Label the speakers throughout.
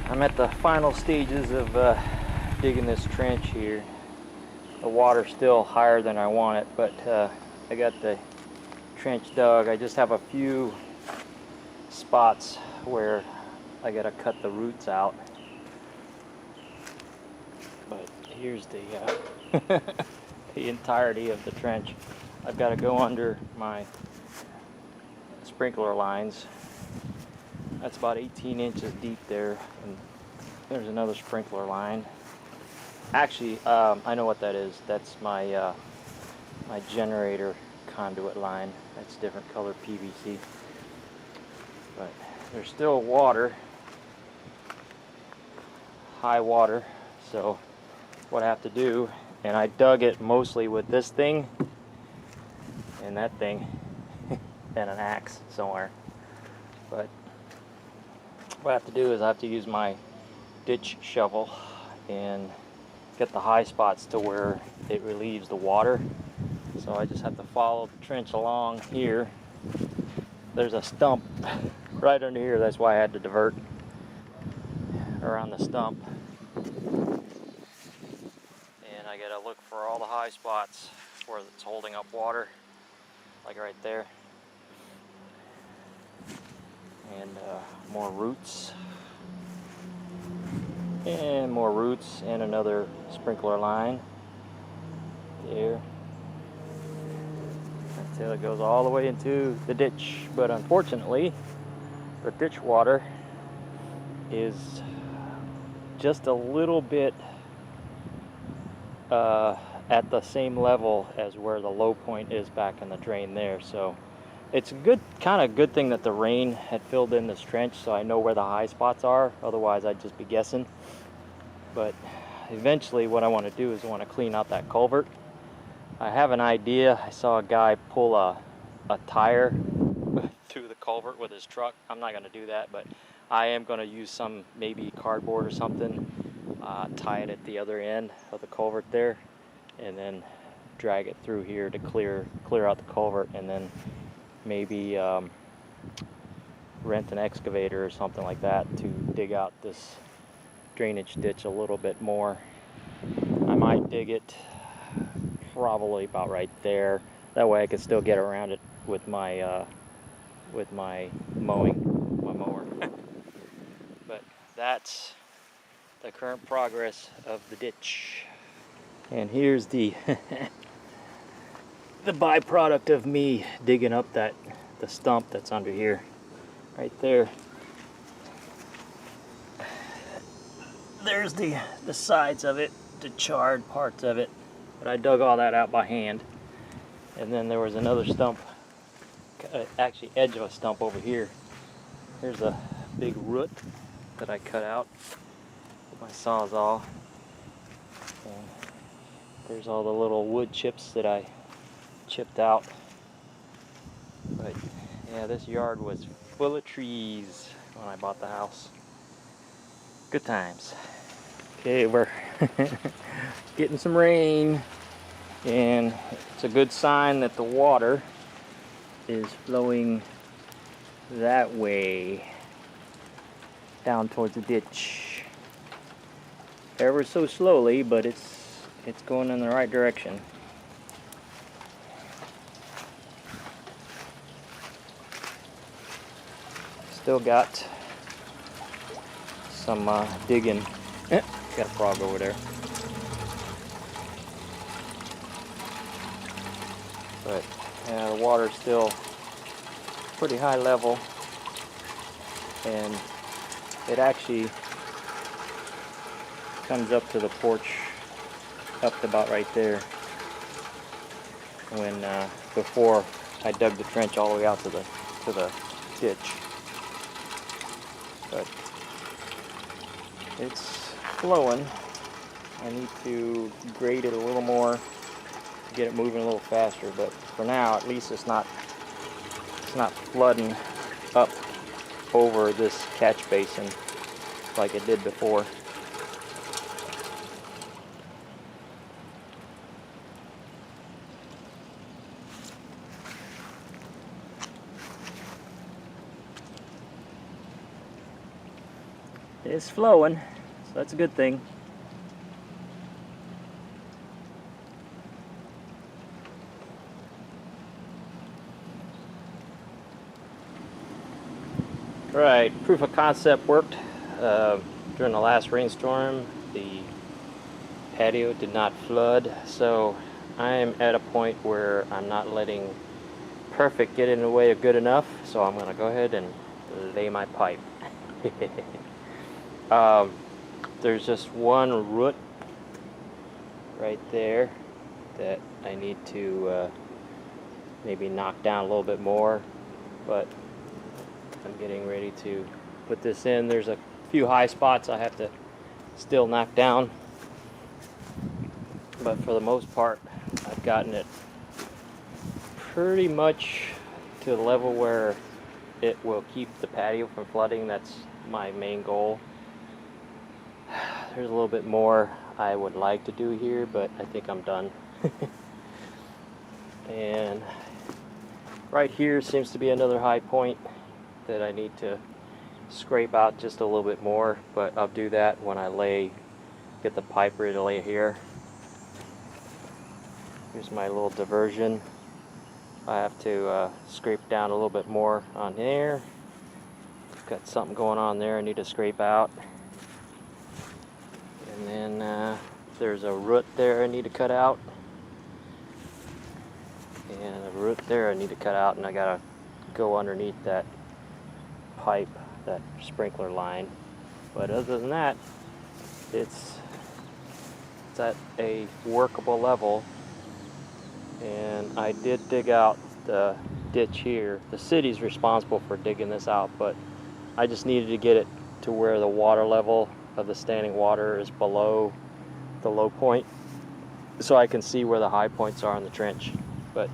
Speaker 1: I'm at the final stages of digging this trench here. The water's still higher than I want it, but I got the trench dug. I just have a few spots where I gotta cut the roots out. But here's the the entirety of the trench. I've got to go under my sprinkler lines. That's about 18 inches deep there, and there's another sprinkler line. Actually, I know what that is. That's my my generator conduit line. That's different color PVC. But there's still water, high water. So what I have to do, and I dug it mostly with this thing and that thing and an axe somewhere. But what I have to do is I have to use my ditch shovel and get the high spots to where it relieves the water. So I just have to follow the trench along here. There's a stump right under here. That's why I had to divert around the stump. And I gotta look for all the high spots where it's holding up water, like right there. And more roots. And more roots, and another sprinkler line there until it goes all the way into the ditch. But unfortunately, the ditch water is just a little bit at the same level as where the low point is back in the drain there. So it's a kind of good thing that the rain had filled in this trench, so I know where the high spots are. Otherwise I'd just be guessing. But eventually what I want to do is I want to clean out that culvert. I have an idea. I saw a guy pull a tire through the culvert with his truck. I'm not going to do that, but I am going to use some maybe cardboard or something, tie it at the other end of the culvert there, and then drag it through here to clear out the culvert, and then maybe rent an excavator or something like that to dig out this drainage ditch a little bit more. I might dig it probably about right there. That way I can still get around it with my mower. But that's the current progress of the ditch. And here's the the byproduct of me digging up the stump that's under here, right there. There's the sides of it, the charred parts of it, but I dug all that out by hand. And then there was another stump, actually edge of a stump over here. There's a big root that I cut out with my Sawzall. And there's all the little wood chips that I chipped out. But yeah, this yard was full of trees when I bought the house. Good times. Okay, we're getting some rain, and it's a good sign that the water is flowing that way down towards the ditch. Ever so slowly, but it's going in the right direction. Still got some digging. Got a frog over there. But yeah, the water's still pretty high level, and it actually comes up to the porch, up to about right there. When before I dug the trench all the way out to the ditch. But it's flowing. I need to grade it a little more to get it moving a little faster, but for now at least it's not flooding up over this catch basin like it did before. It's flowing, so that's a good thing. Right, proof of concept worked. During the last rainstorm, the patio did not flood, so I am at a point where I'm not letting perfect get in the way of good enough, so I'm going to go ahead and lay my pipe. There's just one root right there that I need to maybe knock down a little bit more, but I'm getting ready to put this in. There's a few high spots I have to still knock down, but for the most part I've gotten it pretty much to the level where it will keep the patio from flooding. That's my main goal. There's a little bit more I would like to do here, but I think I'm done. And right here seems to be another high point that I need to scrape out just a little bit more, but I'll do that when I get the pipe ready to lay here. Here's my little diversion. I have to scrape down a little bit more on there. Got something going on there I need to scrape out. And then there's a root there I need to cut out. And a root there I need to cut out, and I gotta go underneath that pipe, that sprinkler line. But other than that, it's at a workable level. And I did dig out the ditch here. The city's responsible for digging this out, but I just needed to get it to where the water level of the standing water is below the low point, so I can see where the high points are in the trench. But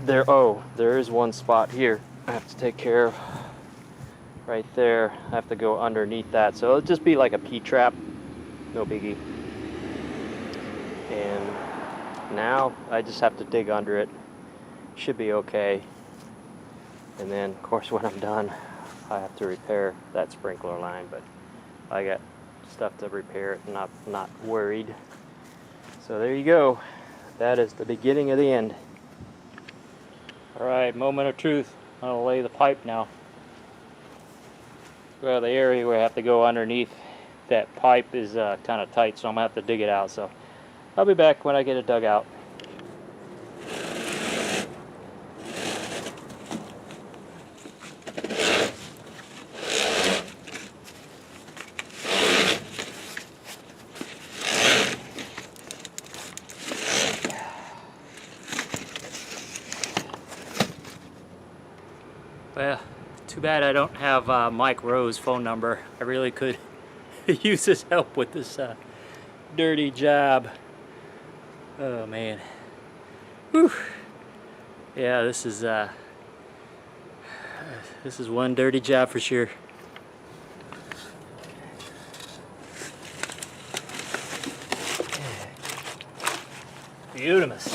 Speaker 1: there is one spot here I have to take care of. Right there, I have to go underneath that, so it'll just be like a P-trap, no biggie. And now I just have to dig under it. Should be okay. And then of course when I'm done, I have to repair that sprinkler line, but I got stuff to repair it, not worried. So there you go. That is the beginning of the end. Alright, moment of truth. I'm gonna lay the pipe now. Well, the area where I have to go underneath that pipe is kind of tight, so I'm gonna have to dig it out. So I'll be back when I get it dug out. Well, too bad I don't have Mike Rowe's phone number. I really could use his help with this dirty job. Oh man. Whew. Yeah, this is one dirty job for sure. Beautiful.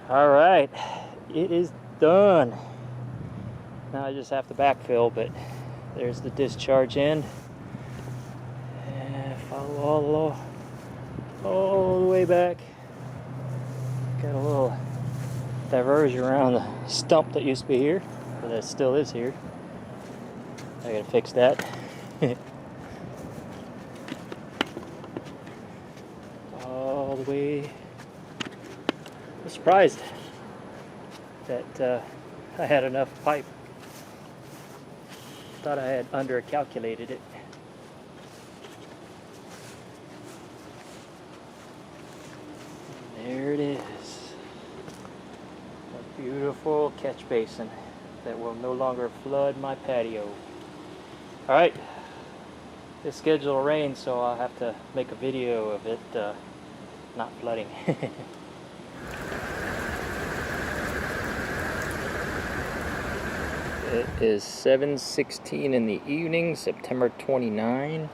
Speaker 1: All right, it is done. Now I just have to backfill, but there's the discharge end. And follow all the way back. Got a little diversion around the stump that used to be here, but that still is here. I gotta fix that. All the way. I'm surprised that I had enough pipe. Thought I had undercalculated it. And there it is. A beautiful catch basin that will no longer flood my patio. Alright, it's scheduled to rain, so I'll have to make a video of it not flooding. It is 7:16 in the evening, September 29,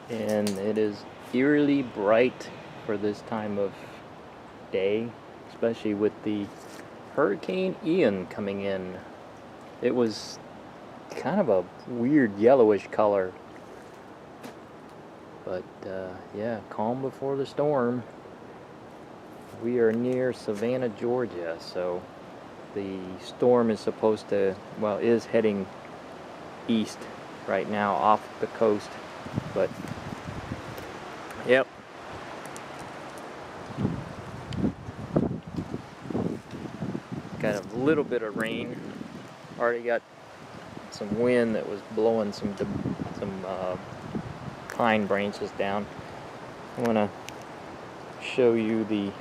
Speaker 1: and it is eerily bright for this time of day, especially with the Hurricane Ian coming in. It was kind of a weird yellowish color, but yeah, calm before the storm. We are near Savannah, Georgia, so the storm is supposed to, well, is heading east right now off the coast, but yep. Got a little bit of rain. Already got some wind that was blowing some pine branches down. I want to show you the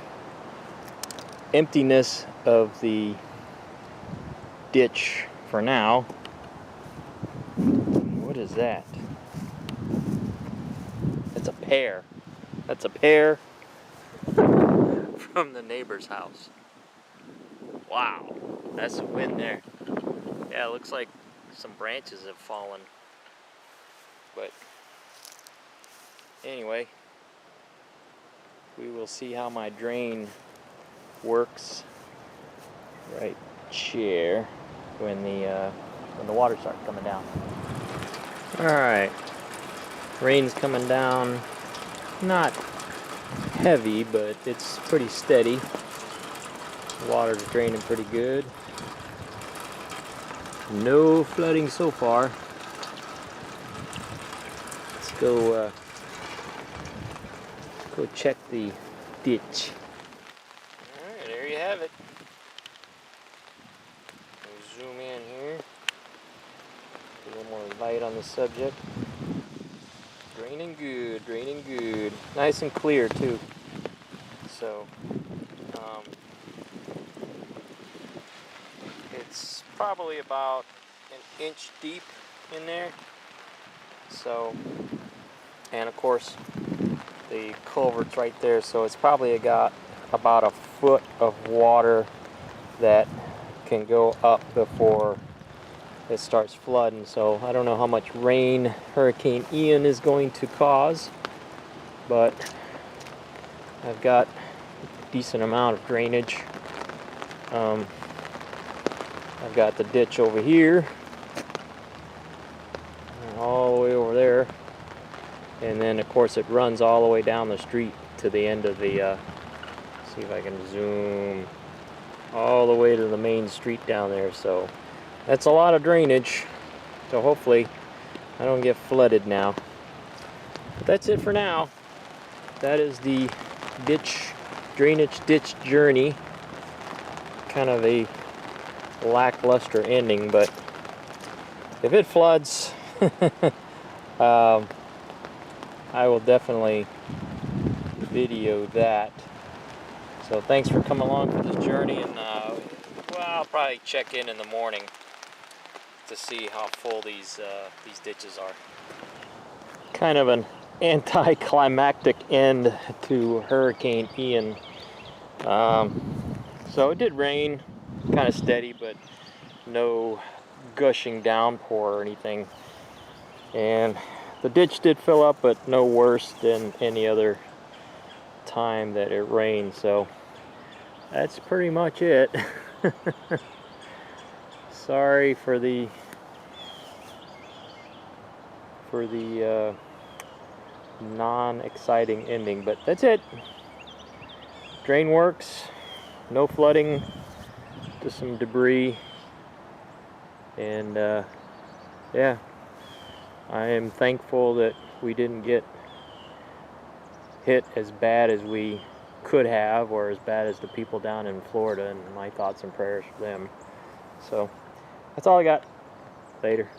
Speaker 1: emptiness of the ditch for now. What is that? It's a pear. That's a pear from the neighbor's house. Wow, that's the wind there. Yeah, it looks like some branches have fallen. But anyway, we will see how my drain works right here when the water starts coming down. All right, rain's coming down. Not heavy, but it's pretty steady. Water's draining pretty good. No flooding so far. Let's go check the ditch. Alright, there you have it. We'll zoom in here. A little more light on the subject. Draining good, draining good. Nice and clear too. So, it's probably about an inch deep in there. So, and of course, the culvert's right there, so it's probably got about a foot of water that can go up before it starts flooding. So I don't know how much rain Hurricane Ian is going to cause, but I've got a decent amount of drainage. I've got the ditch over here, and all the way over there, and then of course it runs all the way down the street to the end of the, see if I can zoom, all the way to the main street down there. So that's a lot of drainage, so hopefully I don't get flooded now. But that's it for now. That is the drainage ditch journey. Kind of a lackluster ending, but if it floods, I will definitely video that. So thanks for coming along for this journey, and well, I'll probably check in the morning to see how full these ditches are. Kind of an anticlimactic end to Hurricane Ian. So it did rain, kind of steady, but no gushing downpour or anything. And the ditch did fill up, but no worse than any other time that it rained. So that's pretty much it. Sorry for the non-exciting ending, but that's it. Drain works, no flooding, just some debris, and yeah, I am thankful that we didn't get hit as bad as we could have, or as bad as the people down in Florida, and my thoughts and prayers for them. So that's all I got. Later.